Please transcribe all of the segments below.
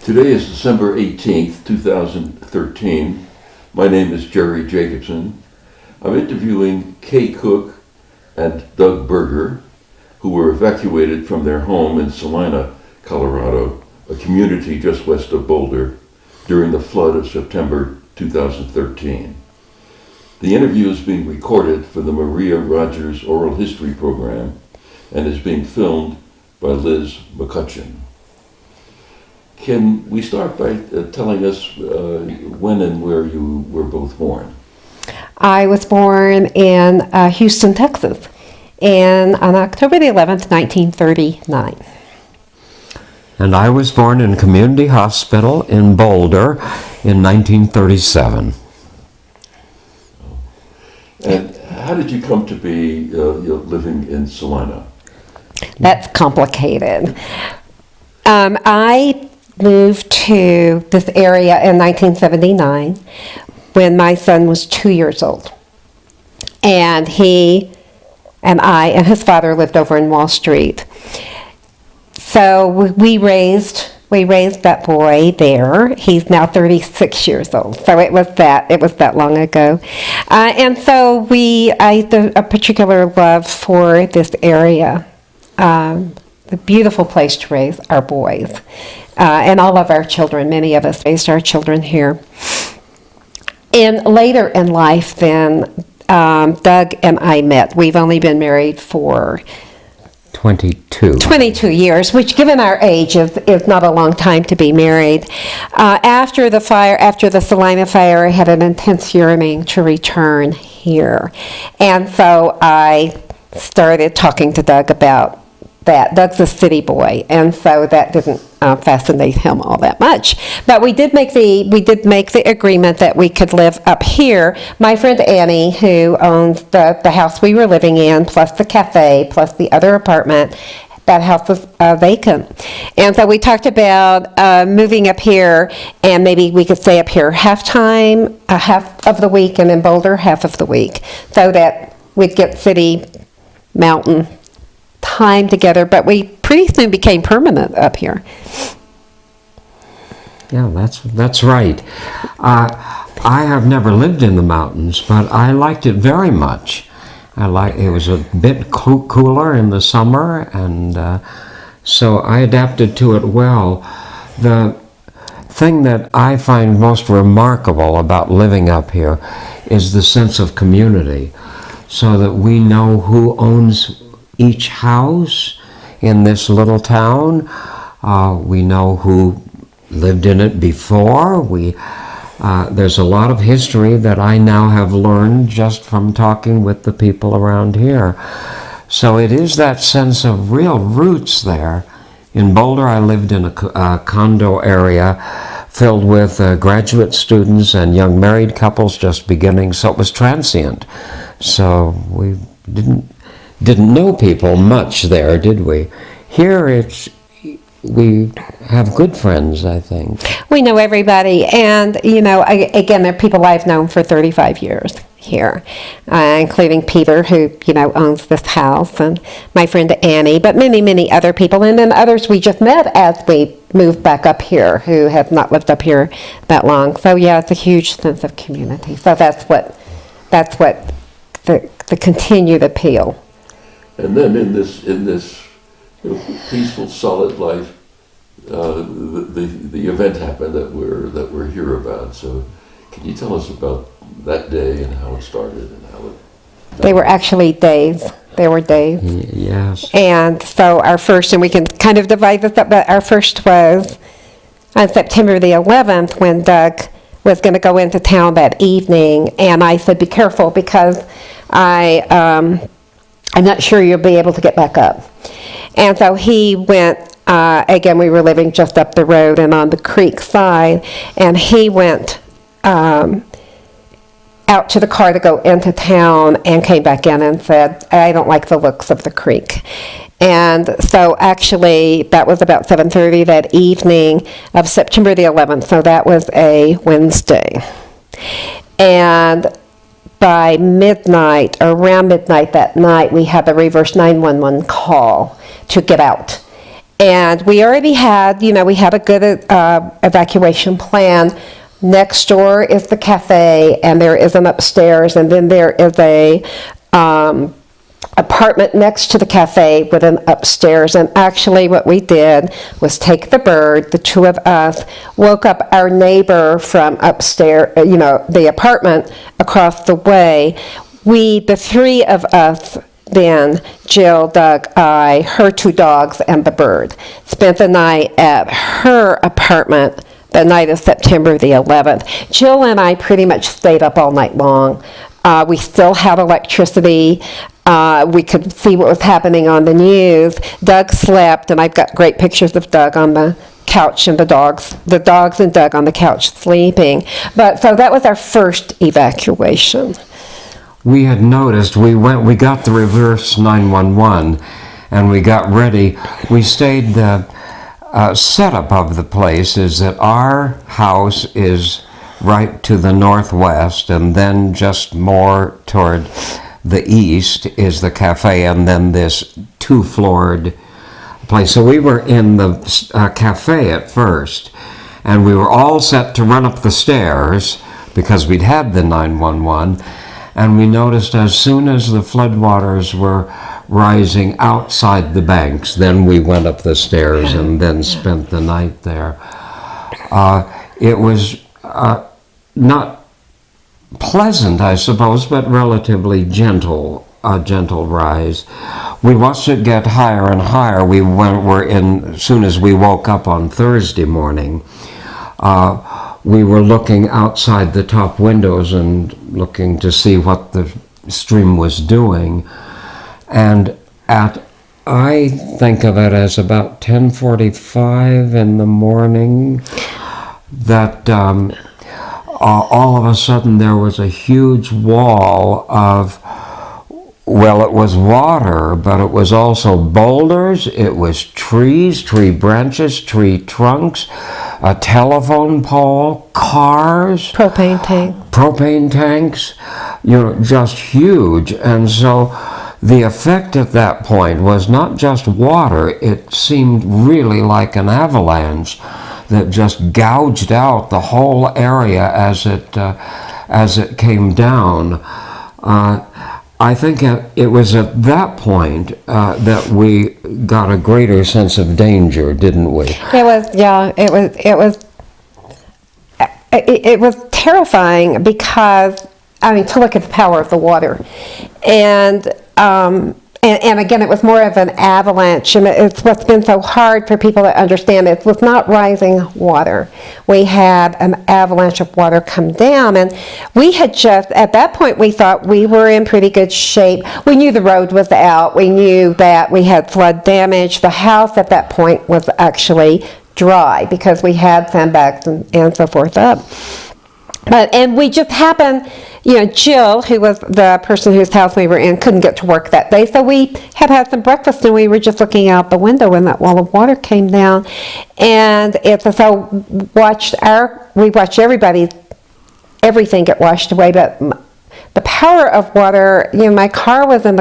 Today is December 18th, 2013. My name is Jerry Jacobson. I'm interviewing Kay Cook and Doug Berger, who were evacuated from their home in Salina, Colorado, a community just west of Boulder, during the flood of September 2013. The interview is being recorded for the Maria Rogers Oral History Program and is being filmed by Liz McCutcheon. Can we start by telling us when and where you were both born? I was born in Houston, Texas, on October the 11th, 1939. And I was born in Community Hospital in Boulder in 1937. And how did you come to be living in Salina? That's complicated. I moved to this area in 1979 when my son was 2 years old. And he and I and his father lived over in Wall Street. So we raised that boy there. He's now 36 years old. So it was that long ago. And so I had a particular love for this area. A beautiful place to raise our boys. And all of our children, many of us raised our children here. And later in life then, Doug and I met. We've only been married for 22 years, which given our age is not a long time to be married. After the Salina fire, I had an intense yearning to return here. And so I started talking to Doug about that. Doug's a city boy, and so that didn't fascinate him all that much. But we did make the agreement that we could live up here. My friend Annie, who owns the house we were living in, plus the cafe, plus the other apartment, that house was vacant. And so we talked about moving up here, and maybe we could stay up here half of the week, and in Boulder half of the week, so that we'd get city, mountain time together. But we pretty soon became permanent up here. Yeah, that's right. I have never lived in the mountains, but I liked it very much. It was a bit cooler in the summer, and so I adapted to it well. The thing that I find most remarkable about living up here is the sense of community, so that we know who owns each house in this little town. We know who lived in it before. There's a lot of history that I now have learned just from talking with the people around here. So it is that sense of real roots there. In Boulder, I lived in a condo area filled with graduate students and young married couples just beginning, so it was transient. So we didn't know people much there, did we? Here we have good friends, I think. We know everybody, and again, there are people I've known for 35 years here, including Peter, who owns this house, and my friend Annie, but many other people, and then others we just met as we moved back up here, who have not lived up here that long. So yeah, it's a huge sense of community. So that's what the continued appeal. And then in this peaceful, solid life, the event happened that we're here about. So, can you tell us about that day and how it started and how it? They were actually days. They were days. Yes. And so our first, and we can kind of divide this up, but our first was on September the 11th when Doug was going to go into town that evening, and I said, "Be careful, because I'm not sure you'll be able to get back up." And so he went, again, we were living just up the road and on the creek side, and he went out to the car to go into town and came back in and said, "I don't like the looks of the creek." And so actually that was about 7:30 that evening of September the 11th, so that was a Wednesday. And by midnight, around midnight that night, we had the reverse 911 call to get out. And we already had, we had a good evacuation plan. Next door is the cafe, and there is an upstairs, and then there is a apartment next to the cafe with an upstairs. And actually what we did was take the bird, the two of us, woke up our neighbor from upstairs, the apartment across the way. The three of us then, Jill, Doug, I, her two dogs, and the bird, spent the night at her apartment the night of September the 11th. Jill and I pretty much stayed up all night long. We still had electricity. We could see what was happening on the news. Doug slept, and I've got great pictures of Doug on the couch and the dogs and Doug on the couch sleeping. But so that was our first evacuation. We had noticed, we got the reverse 911, and we got ready. We stayed, setup of the place is that our house is right to the northwest, and then just more toward the east is the cafe, and then this two-floored place. So we were in the cafe at first, and we were all set to run up the stairs because we'd had the 911, and we noticed as soon as the floodwaters were rising outside the banks, then we went up the stairs and then spent the night there. It was not pleasant, I suppose, but relatively gentle, a gentle rise. We watched it get higher and higher. As soon as we woke up on Thursday morning, we were looking outside the top windows and looking to see what the stream was doing. And I think of it as about 10:45 in the morning, that all of a sudden there was a huge wall of, well, it was water, but it was also boulders, it was trees, tree branches, tree trunks, a telephone pole, cars. Propane tanks, just huge. And so the effect at that point was not just water, it seemed really like an avalanche that just gouged out the whole area as it came down. I think it was at that point that we got a greater sense of danger, didn't we? It was terrifying because, to look at the power of the water. And again, it was more of an avalanche, and it's what's been so hard for people to understand. It was not rising water. We had an avalanche of water come down, and we had at that point, we thought we were in pretty good shape. We knew the road was out. We knew that we had flood damage. The house at that point was actually dry because we had sandbags and so forth up. And we just happened, Jill, who was the person whose house we were in, couldn't get to work that day. So we had some breakfast, and we were just looking out the window when that wall of water came down. And we watched everything get washed away. But the power of water, my car was in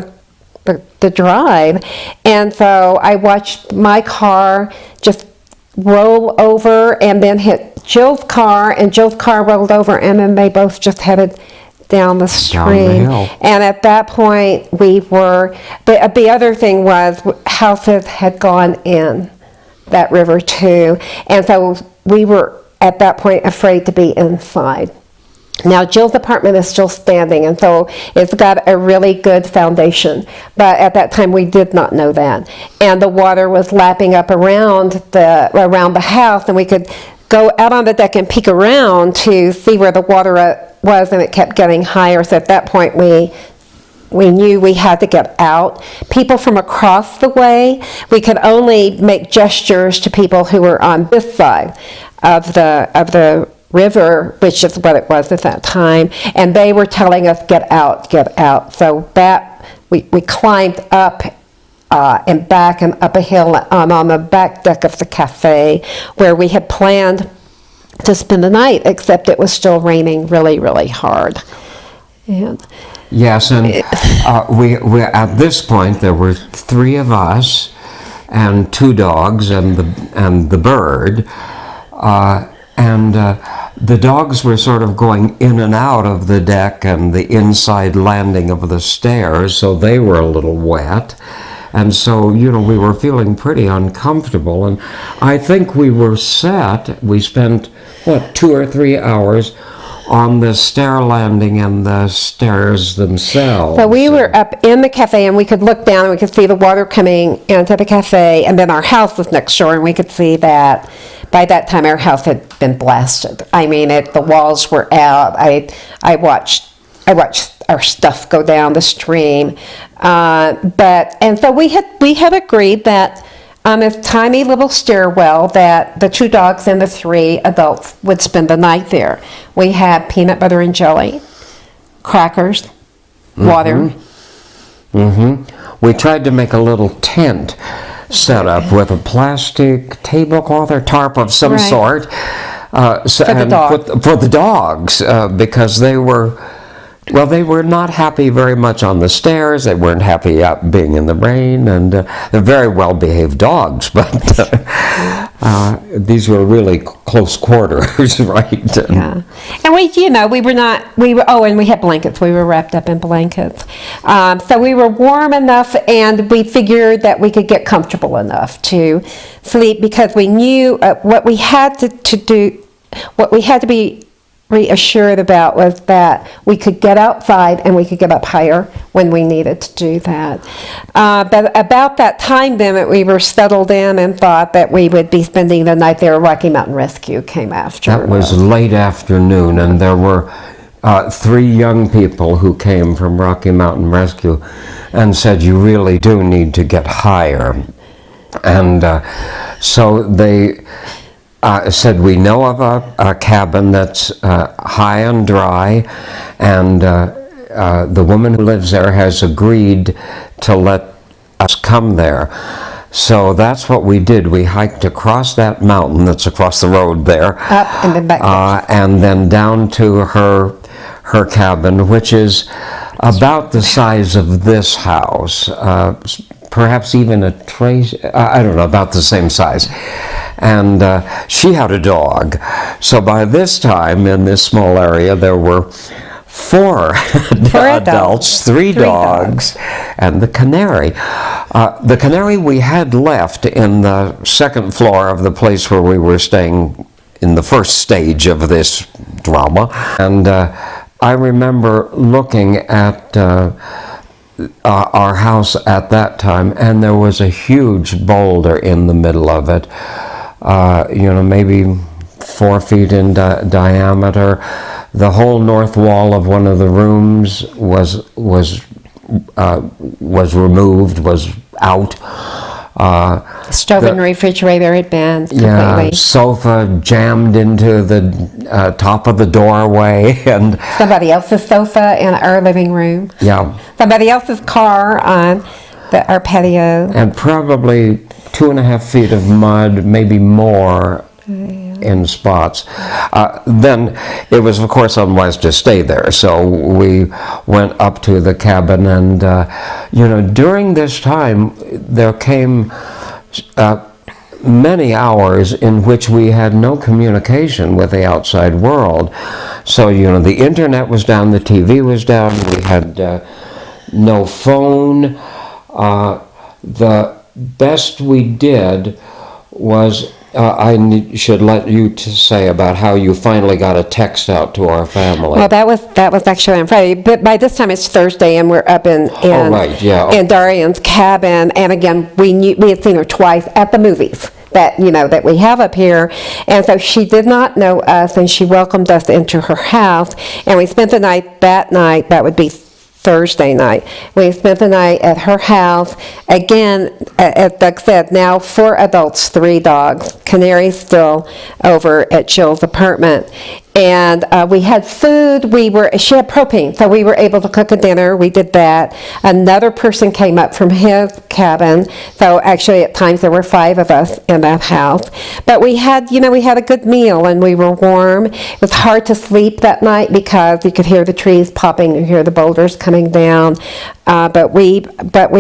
the drive. And so I watched my car just roll over and then hit Jill's car, and Jill's car rolled over, and then they both just headed down the stream. And at that point, the other thing was houses had gone in that river too, and so we were at that point afraid to be inside. Now, Jill's apartment is still standing, and so it's got a really good foundation. But at that time, we did not know that. And the water was lapping up around the house, and we could go out on the deck and peek around to see where the water was, and it kept getting higher. So at that point, we knew we had to get out. People from across the way, we could only make gestures to people who were on this side of the river, which is what it was at that time, and they were telling us, get out, get out. So that we climbed up and back and up a hill on the back deck of the cafe where we had planned to spend the night, except it was still raining really, really hard. Yes, and we at this point, there were three of us. and 2 dogs and the bird. The dogs were sort of going in and out of the deck and the inside landing of the stairs, so they were a little wet. And so, you know, we were feeling pretty uncomfortable. And I think we were set. We spent, 2 or 3 hours on the stair landing and the stairs themselves. So we were up in the cafe, and we could look down and we could see the water coming into the cafe, and then our house was next door, and we could see that by that time our house had been blasted. I mean, the walls were out. I watched our stuff go down the stream, and so we had agreed that on this tiny little stairwell that the 2 dogs and the 3 adults would spend the night there. We had peanut butter and jelly, crackers, water. We tried to make a little tent set up with a plastic tablecloth or tarp of some Right. sort for the dogs, because they were not happy very much on the stairs. They weren't happy out being in the rain, and they're very well-behaved dogs, but these were really close quarters, right? Yeah. And and we had blankets. We were wrapped up in blankets. So we were warm enough, and we figured that we could get comfortable enough to sleep, because we knew what we had to do, what we had to be reassured about was that we could get outside and we could get up higher when we needed to do that. But about that time then that we were settled in and thought that we would be spending the night there, Rocky Mountain Rescue came after. That was late afternoon, and there were 3 young people who came from Rocky Mountain Rescue and said, "You really do need to get higher." And so they said, "We know of a cabin that's high and dry, and the woman who lives there has agreed to let us come there." So that's what we did. We hiked across that mountain that's across the road there, Up and then back. and then down to her cabin, which is about the size of this house, perhaps even I don't know, about the same size. And she had a dog. So by this time, in this small area, there were 4 adults, 3 dogs, and the canary. The canary we had left in the 2nd floor of the place where we were staying in the first stage of this drama. And I remember looking at our house at that time, and there was a huge boulder in the middle of it, maybe 4 feet in diameter. The whole north wall of one of the rooms was removed, was out. Stove and refrigerator had been completely. Sofa jammed into the top of the doorway, and Somebody else's sofa in our living room. yeah, Somebody else's car on our patio. and probably 2.5 feet of mud, maybe more, in spots. Then it was, of course, unwise to stay there, so we went up to the cabin, and during this time there came many hours in which we had no communication with the outside world. So the internet was down, the TV was down, we had no phone. The best we did was should let you to say about how you finally got a text out to our family. Well, that was actually on Friday, but by this time it's Thursday, and we're up in in Darian's cabin, and again we had seen her twice at the movies that we have up here, and so she did not know us, and she welcomed us into her house, and we spent the night that would be Thursday night. We spent the night at her house. Again, as Doug said, now 4 adults, 3 dogs. Canary's still over at Jill's apartment. And we had food. She had propane, so we were able to cook a dinner. We did that. Another person came up from his cabin. So actually, at times there were 5 of us in that house. But we had a good meal, and we were warm. It was hard to sleep that night because you could hear the trees popping, you hear the boulders coming down. But we did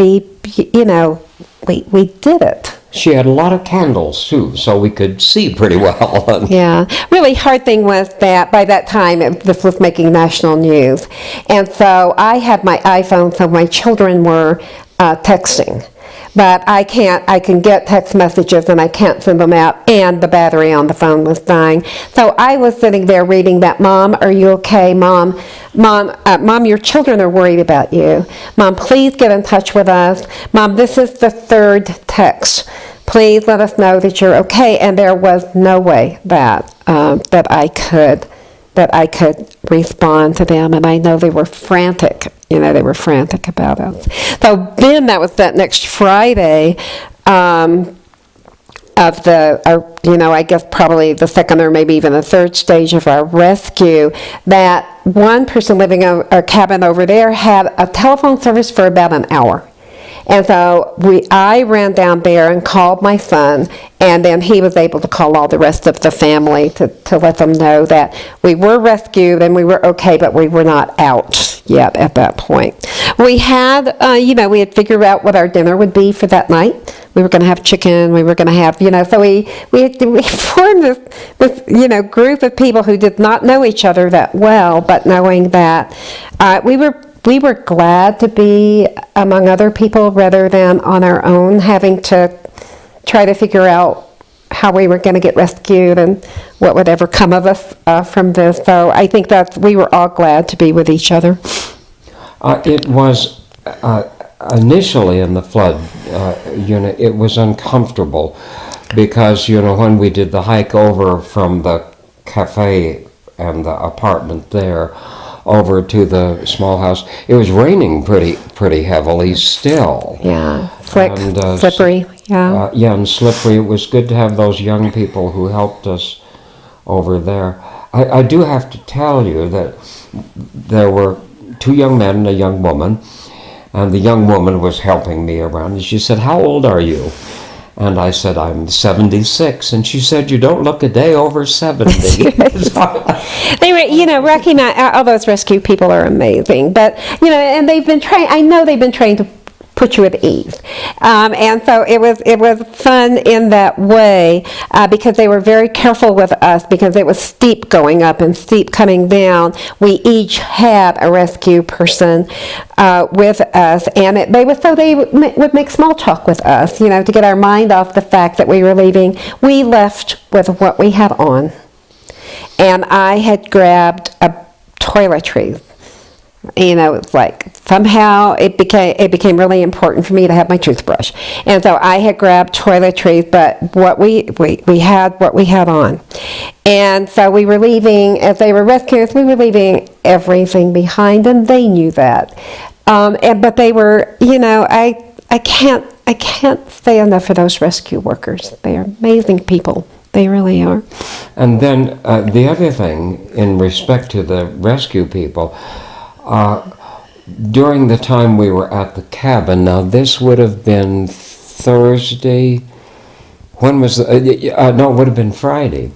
it. she had a lot of candles too, so we could see pretty well. Yeah, really hard thing was that by that time this was making national news, and so I had my iPhone, so my children were texting, but I can get text messages and I can't send them out, and the battery on the phone was dying. So I was sitting there reading that, Mom, are you okay? Mom, your children are worried about you. Mom, please get in touch with us. Mom, this is the third text. Please let us know that you're okay. And there was no way that I could respond to them, and I know they were frantic. They were frantic about us. So then that was that next Friday of I guess probably the second or maybe even the third stage of our rescue, that one person living in a cabin over there had a telephone service for about an hour. And so I ran down there and called my son, and then he was able to call all the rest of the family to let them know that we were rescued and we were okay, but we were not out yet at that point. We had, we had figured out what our dinner would be for that night. We were going to have chicken. We were going to have, so we formed this group of people who did not know each other that well, but knowing that we were glad to be among other people rather than on our own, having to try to figure out how we were going to get rescued and what would ever come of us from this. So I think we were all glad to be with each other. It was initially in the flood unit, it was uncomfortable because, when we did the hike over from the cafe and the apartment there over to the small house, it was raining pretty heavily still. Yeah, slippery. Yeah. And slippery. It was good to have those young people who helped us over there. I do have to tell you that there were 2 young men and a young woman, and the young woman was helping me around, and she said, "How old are you?" And I said, "I'm 76." And she said, "You don't look a day over 70. They were, recognize all those rescue people are amazing, but and they've been trained. I know they've been trained to put you at ease, and so it was fun in that way because they were very careful with us because it was steep going up and steep coming down. We each had a rescue person with us, and they would make small talk with us, to get our mind off the fact that we were leaving. We left with what we had on, and I had grabbed a toiletries. It's like somehow it became really important for me to have my toothbrush, and so I had grabbed toiletries, but we had what we had on, and so we were leaving. As they were rescuing us, we were leaving everything behind, and they knew that. But they were, I can't say enough for those rescue workers. They are amazing people. They really are. And then the other thing, in respect to the rescue people. During the time we were at the cabin, now this would have been Thursday, when was it would have been Friday,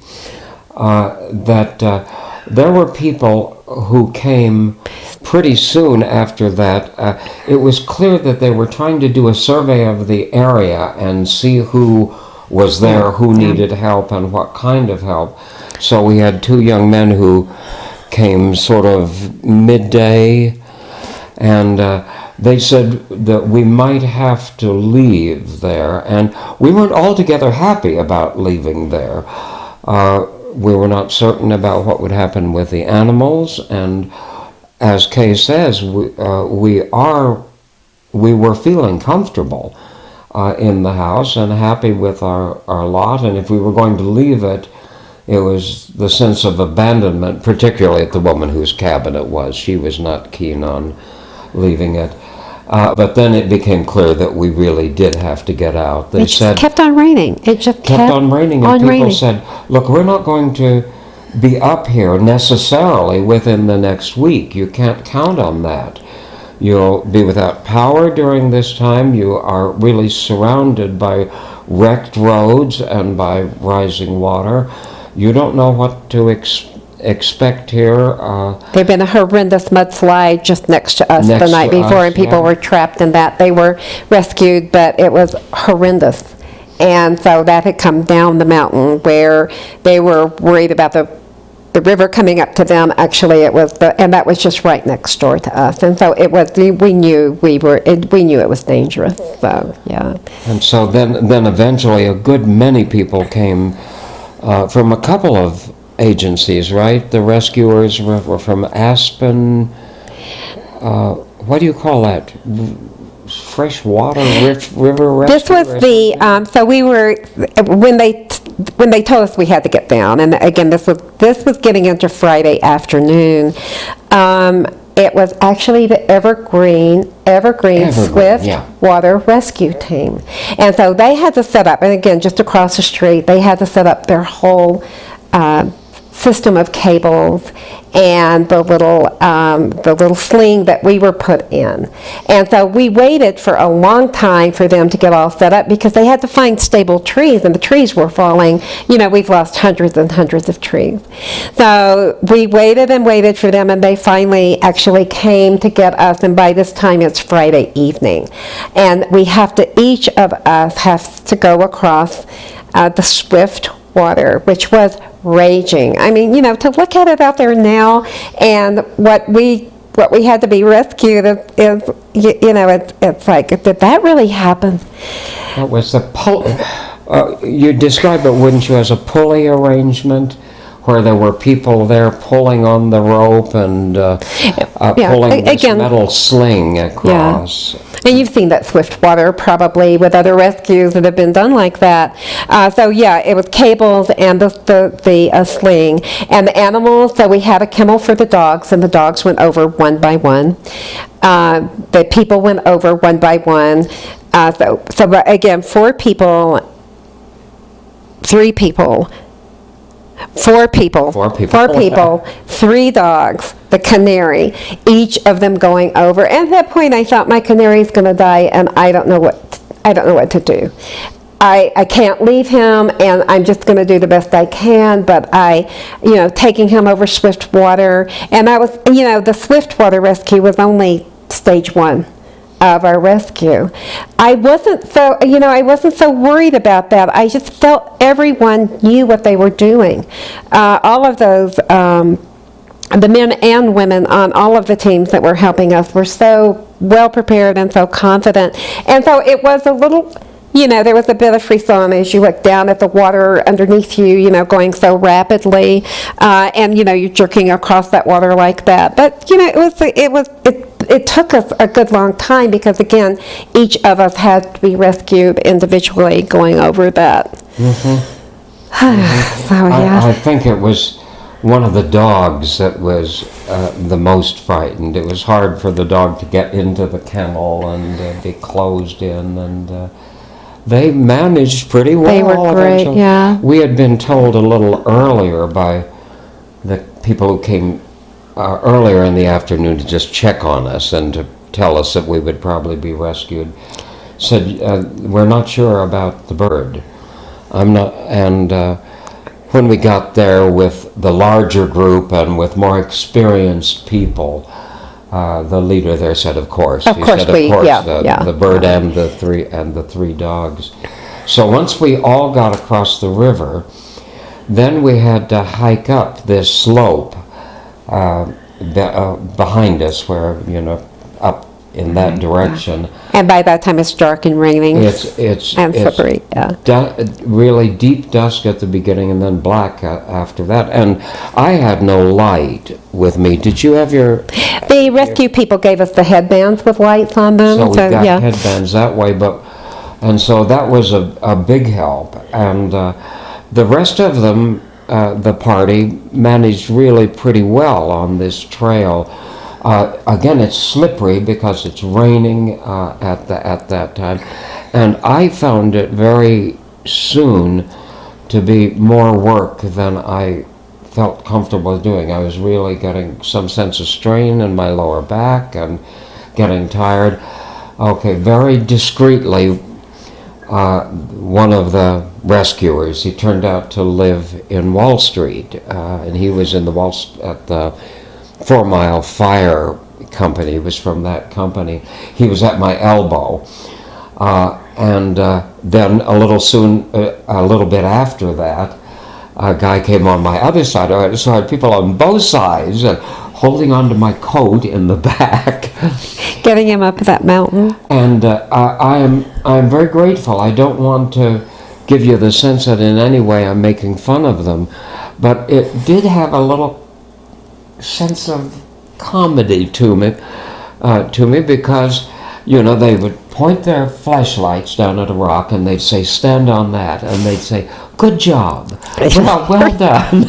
that there were people who came pretty soon after that. It was clear that they were trying to do a survey of the area and see who was there, who needed help and what kind of help. So we had 2 young men who came sort of midday, and they said that we might have to leave there, and we weren't altogether happy about leaving there. We were not certain about what would happen with the animals, and as Kay says, we were feeling comfortable in the house and happy with our lot, and if we were going to leave it, it was the sense of abandonment, particularly at the woman whose cabin it was. She was not keen on leaving it. But then it became clear that we really did have to get out. They said, kept on raining. It just kept on raining. And people said, "Look, we're not going to be up here necessarily within the next week. You can't count on that. You'll be without power during this time. You are really surrounded by wrecked roads and by rising water. You don't know what to expect here." There'd been a horrendous mudslide just next to us the night before, and people were trapped in that. They were rescued, but it was horrendous. And so that had come down the mountain where they were worried about the river coming up to them. Actually, it was and that was just right next door to us. And so it was, we knew it was dangerous. So, yeah. And so then eventually a good many people came from a couple of agencies, right? The rescuers were from Aspen. What do you call that? Freshwater river rescue? This was the, so we were, when they told us we had to get down, and again, this was getting into Friday afternoon. It was actually the Evergreen Swift yeah. Water Rescue Team. And so they had to set up, and again, just across the street, they had to set up their whole system of cables and the little sling that we were put in. And so we waited for a long time for them to get all set up because they had to find stable trees, and the trees were falling. You know, we've lost hundreds and hundreds of trees. So we waited and waited for them, and they finally actually came to get us, and by this time it's Friday evening. And each of us has to go across the Swift water, which was raging. I mean, you know, to look at it out there now, and what we had to be rescued is you know, it's like, did that really happen? That was the you describe it, wouldn't you, as a pulley arrangement, where there were people there pulling on the rope and pulling this metal sling across. Yeah. And you've seen that swift water probably with other rescues that have been done like that. So yeah, it was cables and the sling. And the animals, so we had a kennel for the dogs, and the dogs went over one by one. The people went over one by one. So again, 4 people, 3 people, 4 people, 3 dogs, the canary, each of them going over. And at that point, I thought my canary's going to die, and I don't know what to do. I can't leave him, and I'm just going to do the best I can. But taking him over swift water, and that was, the swift water rescue was only stage 1 of our rescue. I wasn't so worried about that. I just felt everyone knew what they were doing. All of those, the men and women on all of the teams that were helping us were so well prepared and so confident. And so it was a little, there was a bit of frisson as you looked down at the water underneath you, going so rapidly, and you're jerking across that water like that. But it took us a good long time because, again, each of us had to be rescued individually going over that. Mm-hmm. So, yeah. I think it was one of the dogs that was the most frightened. It was hard for the dog to get into the kennel and be closed in, and they managed pretty well. They were great, eventually. yeah. We had been told a little earlier by the people who came earlier in the afternoon to just check on us and to tell us that we would probably be rescued. Said, we're not sure about the bird. When we got there with the larger group and with more experienced people, the leader there said, "Of course." Of course, the bird and the 3 dogs. So once we all got across the river, then we had to hike up this slope behind us, where up in that direction. And by that time, it's dark and raining. It's and slippery. Really deep dusk at the beginning, and then black after that. And I had no light with me. Did you have your? The rescue people gave us the headbands with lights on them. So we got headbands that way, and so that was a big help. And the rest of them, the party, managed really pretty well on this trail. Again, it's slippery because it's raining at that time, and I found it very soon to be more work than I felt comfortable doing. I was really getting some sense of strain in my lower back and getting tired. Okay, very discreetly, one of the rescuers, he turned out to live in Wall Street, and he was in at the 4 Mile Fire Company. He was from that company. He was at my elbow, And then a little bit after that, a guy came on my other side. So I had people on both sides holding onto my coat in the back. Getting him up that mountain. And I'm very grateful. I don't want to give you the sense that in any way I'm making fun of them, but it did have a little sense of comedy to me because, they would point their flashlights down at a rock and they'd say, stand on that, and they'd say, good job, well done.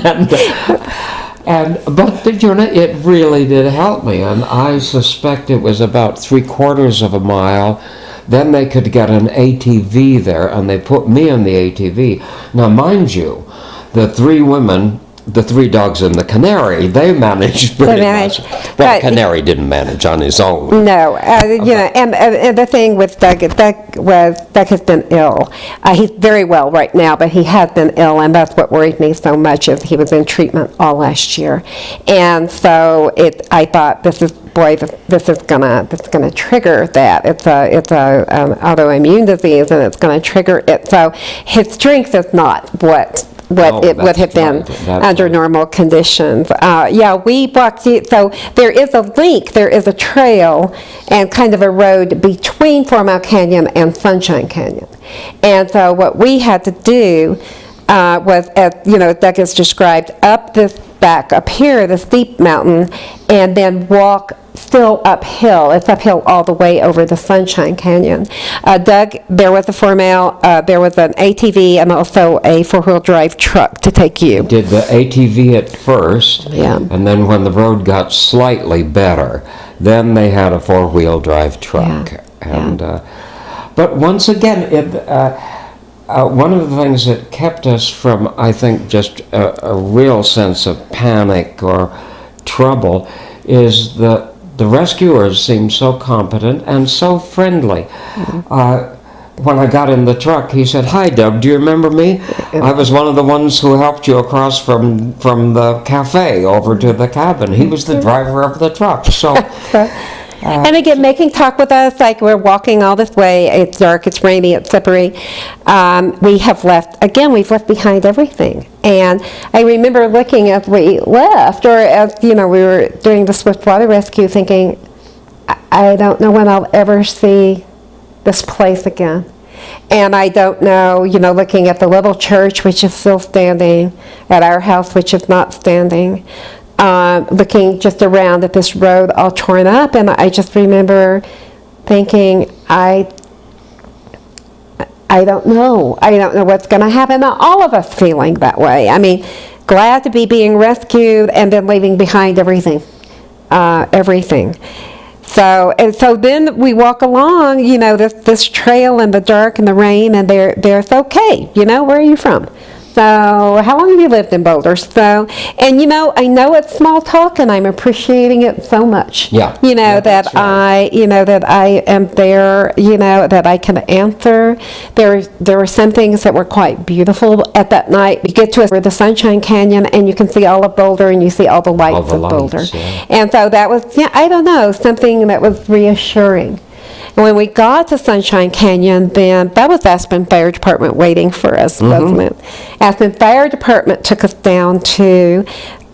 But it really did help me, and I suspect it was about 3/4 of a mile. Then they could get an ATV there, and they put me in the ATV. Now, mind you, the three dogs and the canary, they managed pretty much. Well, canary didn't manage on his own. No, and the thing with Doug has been ill. He's very well right now, but he has been ill, and that's what worried me so much. Is he was in treatment all last year, and so I thought this is gonna trigger that. It's a autoimmune disease, and it's gonna trigger it. So his strength is not what it would have been under normal conditions. We walked, so there is a link, there is a trail and kind of a road between 4 Mile Canyon and Sunshine Canyon. And so what we had to do was, as Doug has described, up here, the steep mountain, and then walk still uphill. It's uphill all the way over the Sunshine Canyon. Doug, there was a 4 mile, there was an ATV and also a 4-wheel drive truck to take you. Did the ATV at first, and then when the road got slightly better, then they had a 4-wheel drive truck. But once again, one of the things that kept us from, I think, just a real sense of panic or trouble is the rescuers seemed so competent and so friendly. When I got in the truck, he said, "Hi, Doug, do you remember me? I was one of the ones who helped you across from the cafe over to the cabin." He was the driver of the truck. So. And again, making talk with us, like we're walking all this way, it's dark, it's rainy, it's slippery. We've left behind everything. And I remember looking as we left, or as, we were doing the swift water rescue, thinking, I don't know when I'll ever see this place again. And I don't know, looking at the little church, which is still standing, at our house, which is not standing. Looking just around at this road all torn up, and I just remember thinking, I don't know what's going to happen. All of us feeling that way. I mean, glad to be being rescued and then leaving behind everything. So then we walk along, this trail in the dark and the rain, and there's okay. Where are you from? So, how long have you lived in Boulder? So, and I know it's small talk, and I'm appreciating it so much. Yeah. That I am there. That I can answer. There were some things that were quite beautiful at that night. You get to the Sunshine Canyon, and you can see all of Boulder, and you see all the lights of Boulder. Yeah. And so that was, I don't know, something that was reassuring. And when we got to Sunshine Canyon, then that was Aspen Fire Department waiting for us, wasn't it? Aspen Fire Department took us down to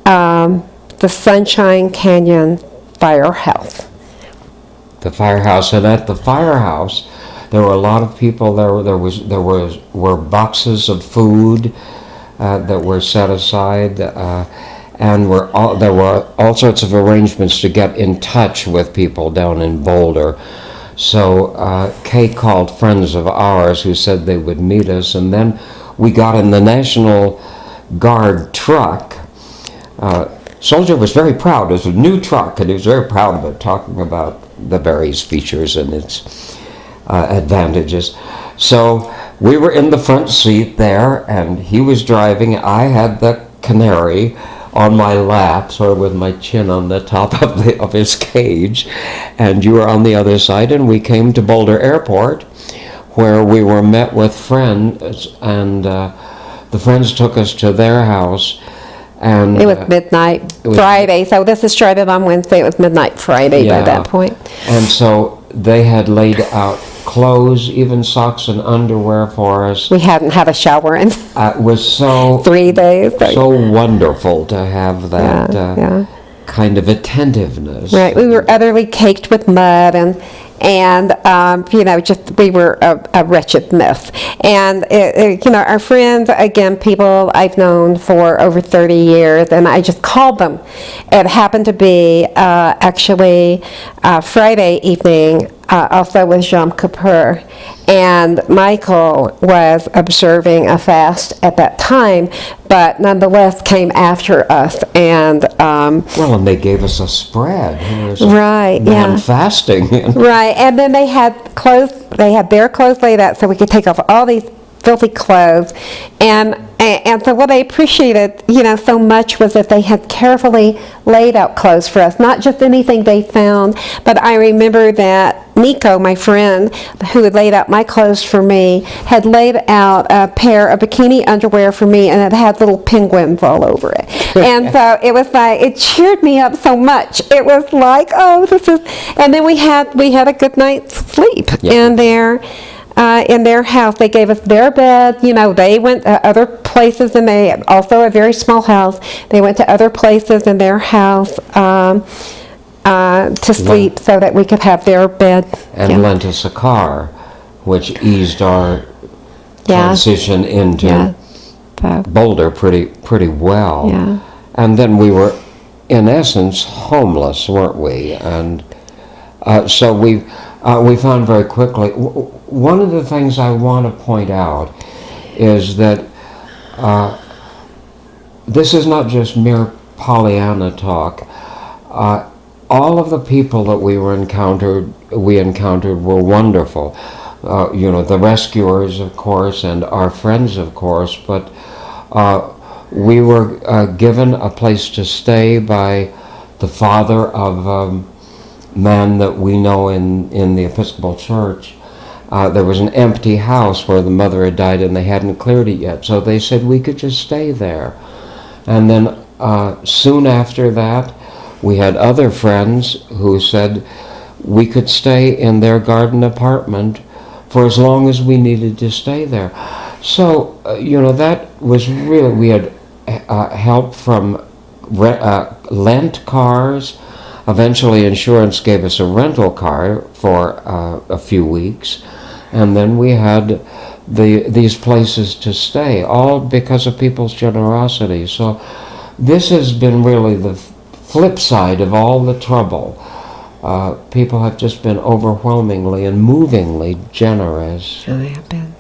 the Sunshine Canyon Firehouse. The firehouse, and at the firehouse, there were a lot of people. There were boxes of food that were set aside, and there were all sorts of arrangements to get in touch with people down in Boulder. So Kay called friends of ours who said they would meet us, and then we got in the National Guard truck. Soldier was very proud. It was a new truck, and he was very proud of it, talking about the various features and its advantages. So we were in the front seat there, and he was driving. I had the canary on my lap, sort of with my chin on the top of his cage, and you were on the other side, and we came to Boulder Airport, where we were met with friends, and the friends took us to their house. And it was midnight Friday, so this is started on Wednesday. It was midnight Friday by that point. And so they had laid out clothes, even socks and underwear for us. We hadn't had a shower in It was so 3 days. so wonderful to have that yeah. kind of attentiveness. Right, we were utterly caked with mud, and just we were a wretched mess. And our friends, again, people I've known for over 30 years, and I just called them. It happened to be actually Friday evening, also with Yom Kippur, and Michael was observing a fast at that time, but nonetheless came after us, and Well, and they gave us a spread. There's a Right, man yeah. fasting. right, and then they had clothes. They had their clothes laid out, so we could take off all these filthy clothes, and so what I appreciated, so much was that they had carefully laid out clothes for us, not just anything they found, but I remember that Nico, my friend, who had laid out my clothes for me, had laid out a pair of bikini underwear for me, and it had little penguins all over it. And so it was like, it cheered me up so much. It was like, oh, this is, and then we had a good night's sleep in their house. They gave us their bed. They went to other places, and they also a very small house. They went to other places in their house to sleep so that we could have their bed. And lent us a car, which eased our transition into Boulder pretty well. Yeah. And then we were, in essence, homeless, weren't we? And so we found very quickly. One of the things I want to point out is that this is not just mere Pollyanna talk. All of the people that we encountered were wonderful. The rescuers, of course, and our friends, of course, but we were given a place to stay by the father of a man that we know in the Episcopal Church. There was an empty house where the mother had died, and they hadn't cleared it yet, so they said we could just stay there. And then soon after that, we had other friends who said we could stay in their garden apartment for as long as we needed to stay there. So, that was really, we had help from lent cars. Eventually, insurance gave us a rental car for a few weeks. And then we had these places to stay, all because of people's generosity. So this has been really the flip side of all the trouble. People have just been overwhelmingly and movingly generous. Yeah, they have been.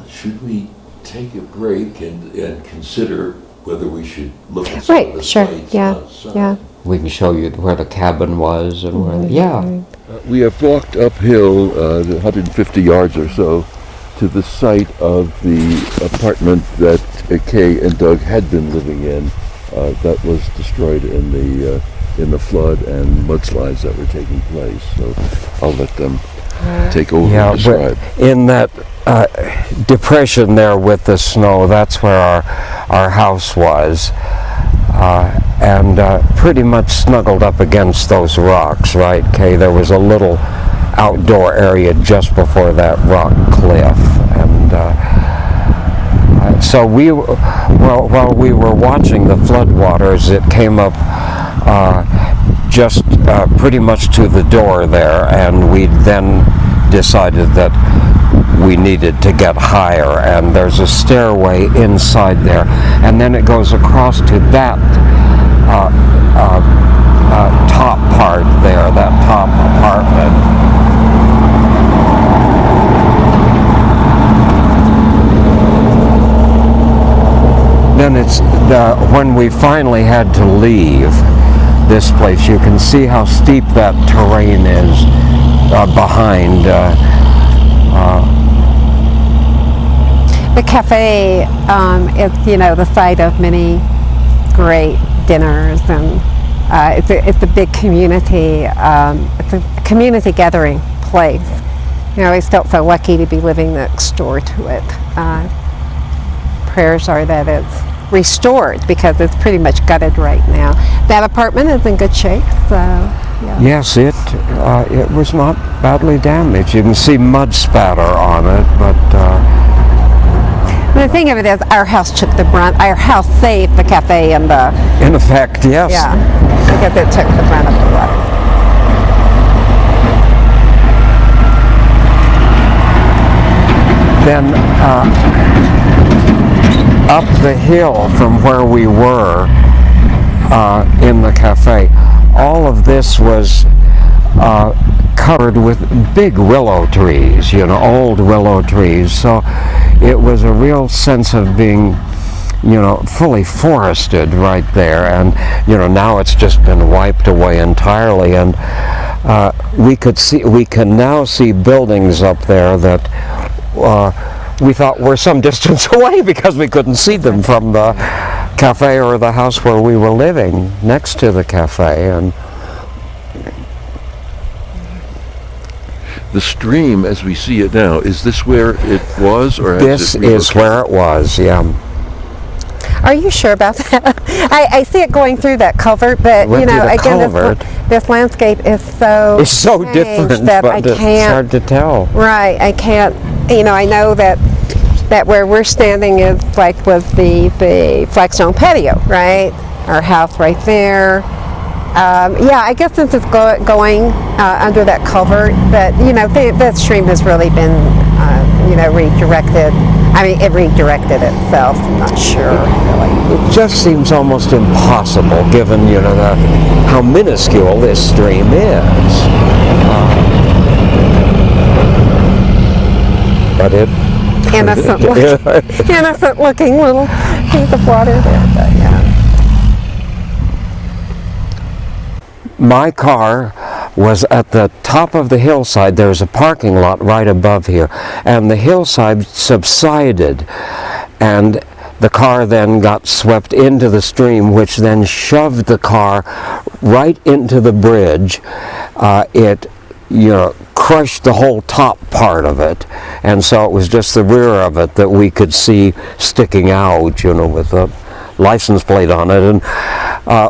Should we take a break and consider whether we should look at some of the Right, sure, sites yeah, outside? yeah. We can show you where the cabin was and where, We have walked uphill 150 yards or so to the site of the apartment that Kay and Doug had been living in that was destroyed in the flood and mudslides that were taking place. So I'll let them take over and describe. In that depression there with the snow, that's where our house was. And pretty much snuggled up against those rocks, right, Kay? There was a little outdoor area just before that rock cliff, and so while we were watching the floodwaters, it came up just pretty much to the door there, and we then decided that we needed to get higher, and there's a stairway inside there, and then it goes across to that top part there, that top apartment. Then it's when we finally had to leave this place, you can see how steep that terrain is behind. The cafe is, the site of many great dinners, and it's a big community. It's a community gathering place. I always felt so lucky to be living next door to it. Prayers are that it's restored because it's pretty much gutted right now. That apartment is in good shape, so yeah. Yes, it was not badly damaged. You can see mud spatter on it, but The thing of it is, our house took the brunt. Our house saved the cafe and the, in effect, yes. yeah, because it took the brunt of the water. Then up the hill from where we were in the cafe, all of this was covered with big willow trees, old willow trees. So it was a real sense of being, fully forested right there. And, now it's just been wiped away entirely. And we can now see buildings up there that we thought were some distance away because we couldn't see them from the cafe or the house where we were living next to the cafe. And The stream, as we see it now, is this where it was, or has this it is where it was, yeah. Are you sure about that? I see it going through that culvert, but Went through the again, culvert. this landscape is so It's so changed different, that but I it's can't. hard to tell. Right, I can't. I know that where we're standing is was the flagstone patio, right? Our house right there. Yeah, I guess since it's going under that culvert, but that stream has really been redirected. I mean, it redirected itself. I'm not sure really. It just seems almost impossible, given how minuscule this stream is. But it innocent looking little piece of water there. But yeah. My car was at the top of the hillside. There's a parking lot right above here, and the hillside subsided, and the car then got swept into the stream, which then shoved the car right into the bridge. It crushed the whole top part of it, and so it was just the rear of it that we could see sticking out, with a license plate on it. And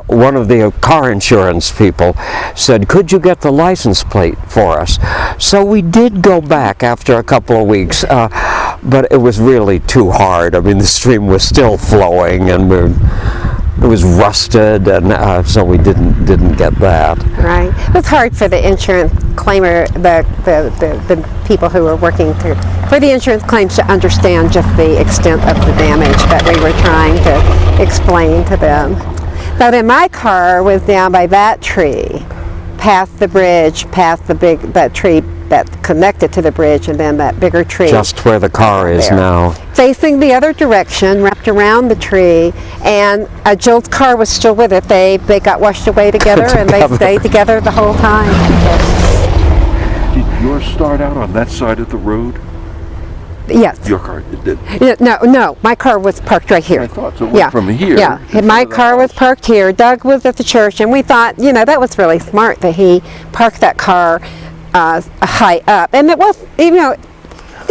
one of the car insurance people said, "Could you get the license plate for us?" So we did go back after a couple of weeks, but it was really too hard. I mean, the stream was still flowing, and it was rusted, and so we didn't get that. Right. It's hard for the insurance claimer, the people who are working for the insurance claims to understand just the extent of the damage that we were trying to explain to them. So then my car was down by that tree, past the bridge, past that tree that connected to the bridge, and then that bigger tree. Just where the car is there. now. Facing the other direction, wrapped around the tree, and Jill's car was still with it. They got washed away together, and they stayed together the whole time. Did yours start out on that side of the road? Yes. Your car did. Yeah, no, my car was parked right here. I thought so. It went from here. Yeah, to my the car was house. parked here. Doug was at the church, and we thought, that was really smart that he parked that car high up. And it was, in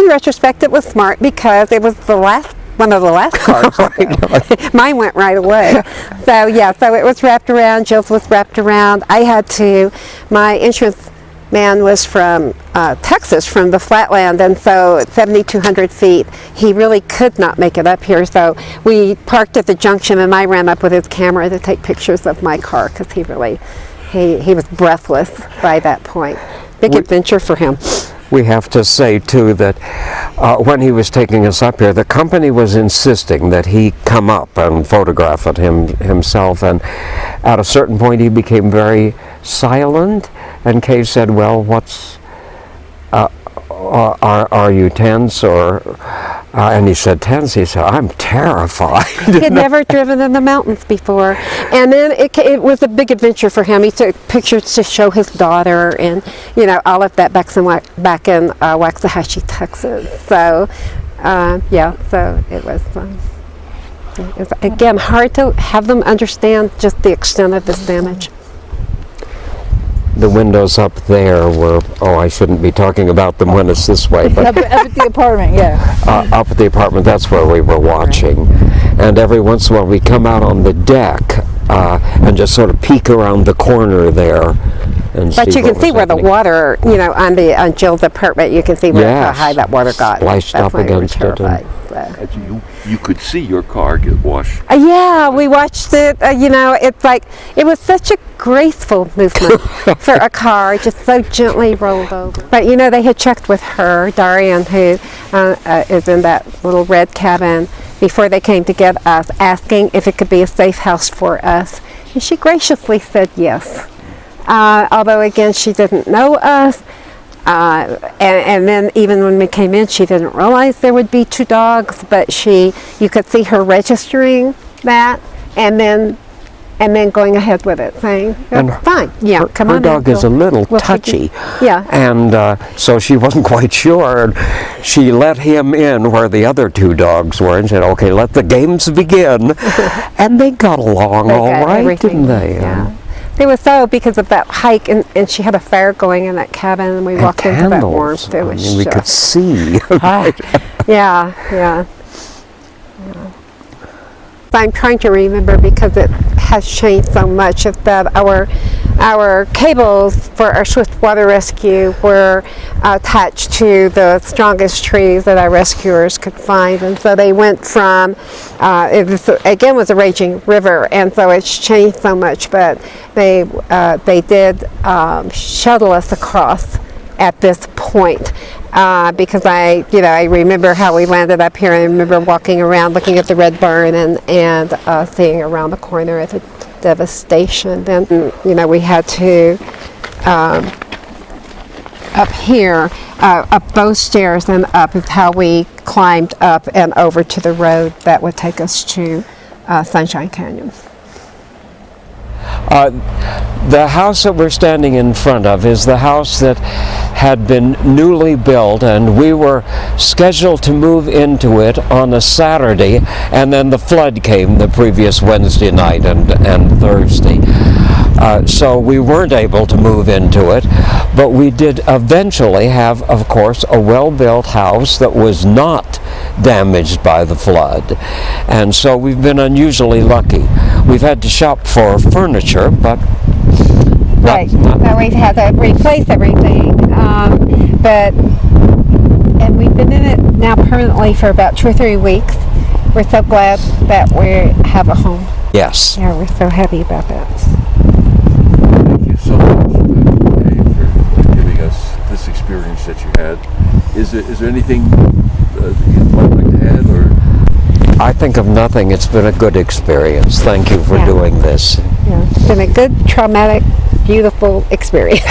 retrospect, it was smart because it was one of the last cars. Mine went right away. So it was wrapped around. Jill's was wrapped around. My insurance man was from Texas, from the flatland, and so at 7,200 feet, he really could not make it up here. So we parked at the junction, and I ran up with his camera to take pictures of my car because he was breathless by that point. Big adventure for him. We have to say, too, that when he was taking us up here, the company was insisting that he come up and photograph it himself, and at a certain point he became very silent, and Kay said, "Well, are you tense?" And he said, "Tense?" He said, "I'm terrified." He had never driven in the mountains before, and then it was a big adventure for him. He took pictures to show his daughter, and all of that back in Waxahachie, Texas. So so it was again hard to have them understand just the extent of this damage. The windows up there were, I shouldn't be talking about them when it's this way, but Up at the apartment, yeah. up at the apartment, that's where we were watching. and every once in a while we come out on the deck and just sort of peek around the corner there. And But you what can see was where the happening. water, on Jill's apartment, you can see where how Yes. high that water got. Splashed That's up why we were against it and- terrified. And you could see your car get washed. Yeah, we watched it. It's like it was such a graceful movement for a car, just so gently rolled over. But they had checked with her, Darian, who is in that little red cabin, before they came to get us, asking if it could be a safe house for us, and she graciously said yes. Although again, she didn't know us. And then even when we came in, she didn't realize there would be 2 dogs, but you could see her registering that, and then going ahead with it, saying, And fine, yeah, come Her on. dog is a little touchy. Yeah. And so she wasn't quite sure. And she let him in where the other 2 dogs were and said, okay, let the games begin. And they got along all got right, everything, didn't they? Yeah. They were so, because of that hike, and she had a fire going in that cabin, and we And walked into that candles. warmth. It was we could just, see. yeah. I'm trying to remember, because it has changed so much, of that our cables for our swift water rescue were attached to the strongest trees that our rescuers could find, and so they went from it was a raging river, and so it's changed so much, but they did shuttle us across at this point. Because I remember how we landed up here. I remember walking around, looking at the red barn, and seeing around the corner at the devastation. Then, we had to up here, up both stairs, and up is how we climbed up and over to the road that would take us to Sunshine Canyon. The house that we're standing in front of is the house that had been newly built, and we were scheduled to move into it on a Saturday, and then the flood came the previous Wednesday night and Thursday. So we weren't able to move into it, but we did eventually have, of course, a well-built house that was not damaged by the flood. And so we've been unusually lucky. We've had to shop for furniture, but Right. Now we've had to replace everything, and we've been in it now permanently for about 2 or 3 weeks. We're so glad that we have a home. yes. Yeah, we're so happy about that. Thank you so much, Dave, for giving us this experience that you had. Is there anything you'd like to add, or? I think of nothing. It's been a good experience. Thank you for Yeah. doing this. Yeah, it's been a good, traumatic, beautiful experience.